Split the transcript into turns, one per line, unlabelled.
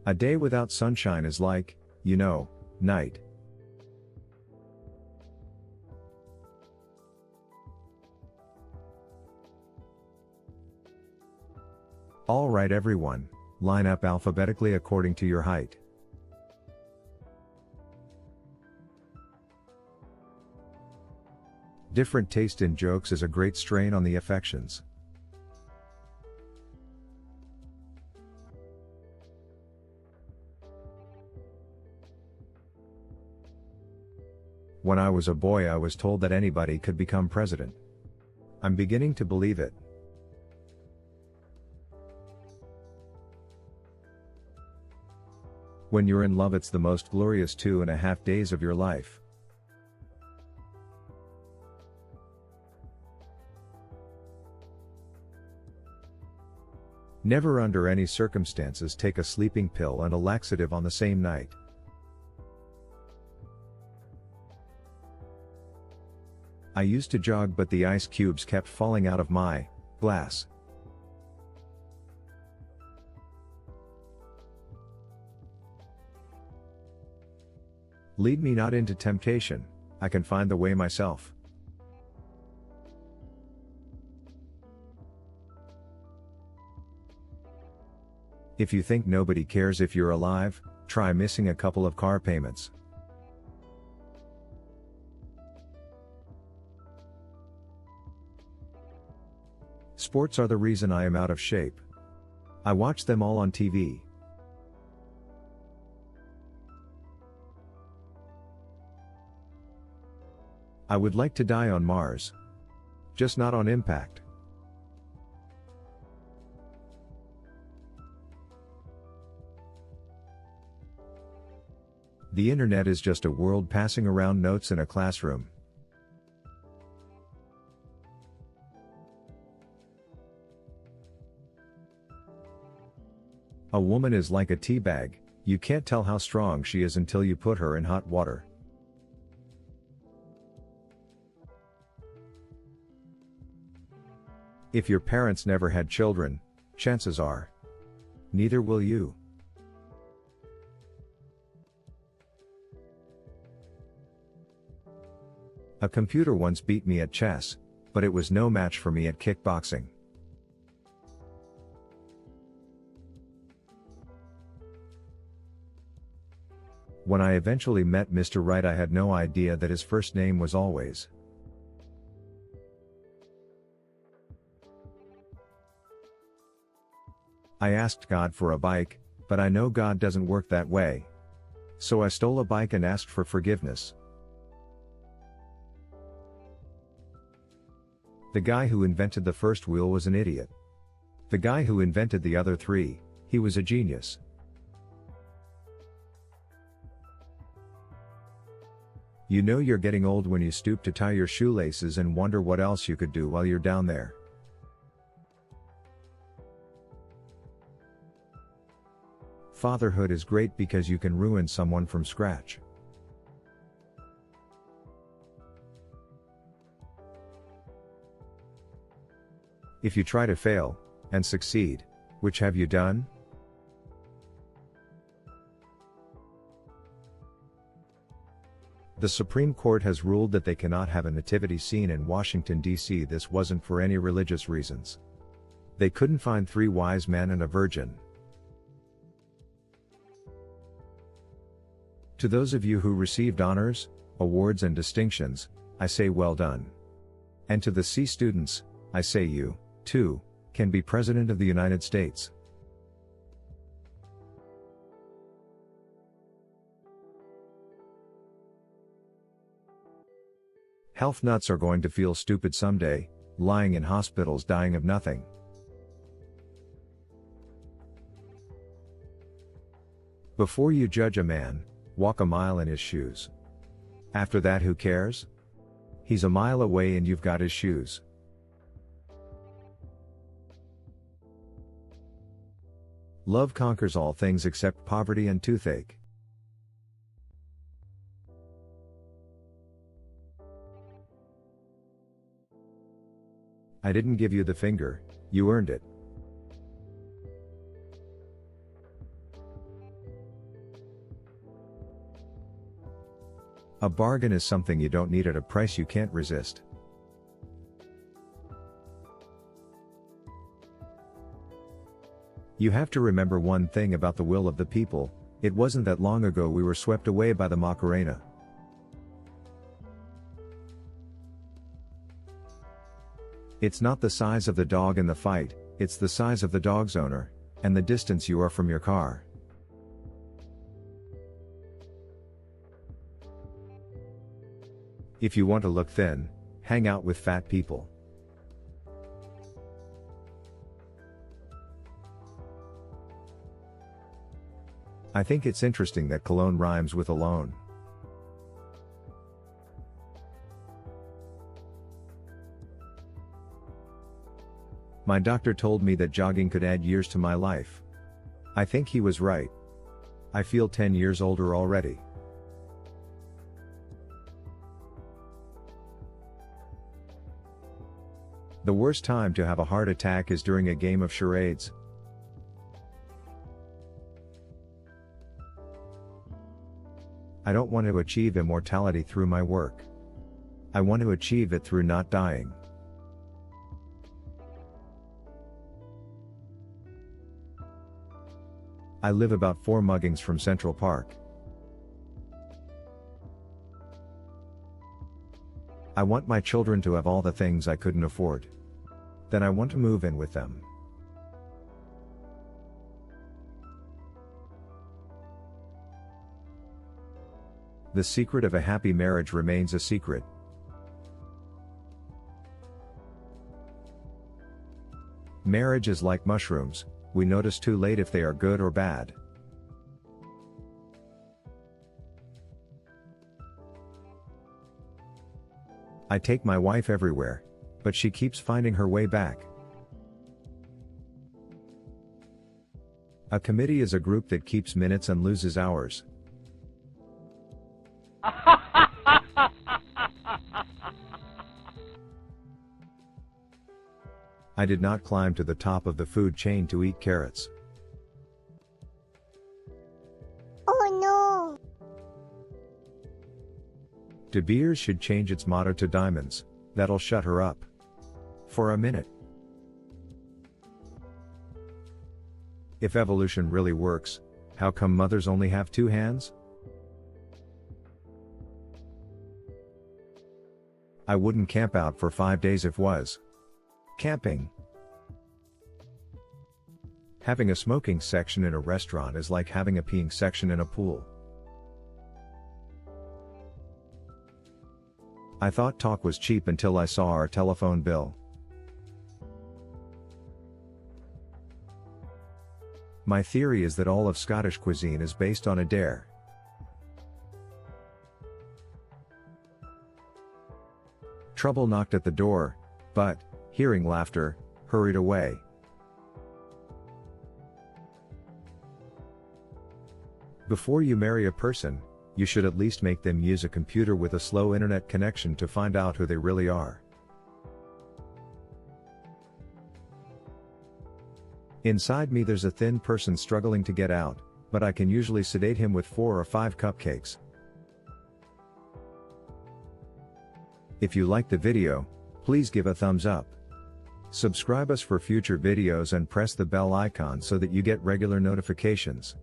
A day without sunshine is like, night. Alright everyone, line up alphabetically according to your height. Different taste in jokes is a great strain on the affections. When I was a boy, I was told that anybody could become president. I'm beginning to believe it. When you're in love, it's the most glorious 2.5 days of your life. Never under any circumstances take a sleeping pill and a laxative on the same night. I used to jog, but the ice cubes kept falling out of my glass. Lead me not into temptation, I can find the way myself. If you think nobody cares if you're alive, try missing a couple of car payments. Sports are the reason I am out of shape. I watch them all on TV. I would like to die on Mars. Just not on impact. The internet is just a world passing around notes in a classroom. A woman is like a tea bag, you can't tell how strong she is until you put her in hot water. If your parents never had children, chances are, neither will you. A computer once beat me at chess, but it was no match for me at kickboxing. When I eventually met Mr. Right, I had no idea that his first name was Always. I asked God for a bike, but I know God doesn't work that way. So I stole a bike and asked for forgiveness. The guy who invented the first wheel was an idiot. The guy who invented the other three, he was a genius. You know you're getting old when you stoop to tie your shoelaces and wonder what else you could do while you're down there. Fatherhood is great because you can ruin someone from scratch. If you try to fail, and succeed, which have you done? The Supreme Court has ruled that they cannot have a nativity scene in Washington, D.C. This wasn't for any religious reasons. They couldn't find 3 wise men and a virgin. To those of you who received honors, awards and distinctions, I say well done. And to the C students, I say you, too, can be President of the United States. Health nuts are going to feel stupid someday, lying in hospitals dying of nothing. Before you judge a man, walk a mile in his shoes. After that, who cares? He's a mile away and you've got his shoes. Love conquers all things except poverty and toothache. I didn't give you the finger, you earned it. A bargain is something you don't need at a price you can't resist. You have to remember one thing about the will of the people: it wasn't that long ago we were swept away by the Macarena. It's not the size of the dog in the fight, it's the size of the dog's owner, and the distance you are from your car. If you want to look thin, hang out with fat people. I think it's interesting that cologne rhymes with alone. My doctor told me that jogging could add years to my life. I think he was right. I feel 10 years older already. The worst time to have a heart attack is during a game of charades. I don't want to achieve immortality through my work. I want to achieve it through not dying. I live about 4 muggings from Central Park. I want my children to have all the things I couldn't afford. Then I want to move in with them. The secret of a happy marriage remains a secret. Marriage is like mushrooms, we notice too late if they are good or bad. I take my wife everywhere, but she keeps finding her way back. A committee is a group that keeps minutes and loses hours. I did not climb to the top of the food chain to eat carrots.
Oh no!
De Beers should change its motto to diamonds. That'll shut her up. For a minute. If evolution really works, how come mothers only have 2 hands? I wouldn't camp out for 5 days if was camping. Having a smoking section in a restaurant is like having a peeing section in a pool. I thought talk was cheap until I saw our telephone bill. My theory is that all of Scottish cuisine is based on a dare. Trouble knocked at the door, but, hearing laughter, hurried away. Before you marry a person, you should at least make them use a computer with a slow internet connection to find out who they really are. Inside me there's a thin person struggling to get out, but I can usually sedate him with 4 or 5 cupcakes. If you liked the video, please give a thumbs up. Subscribe us for future videos and press the bell icon so that you get regular notifications.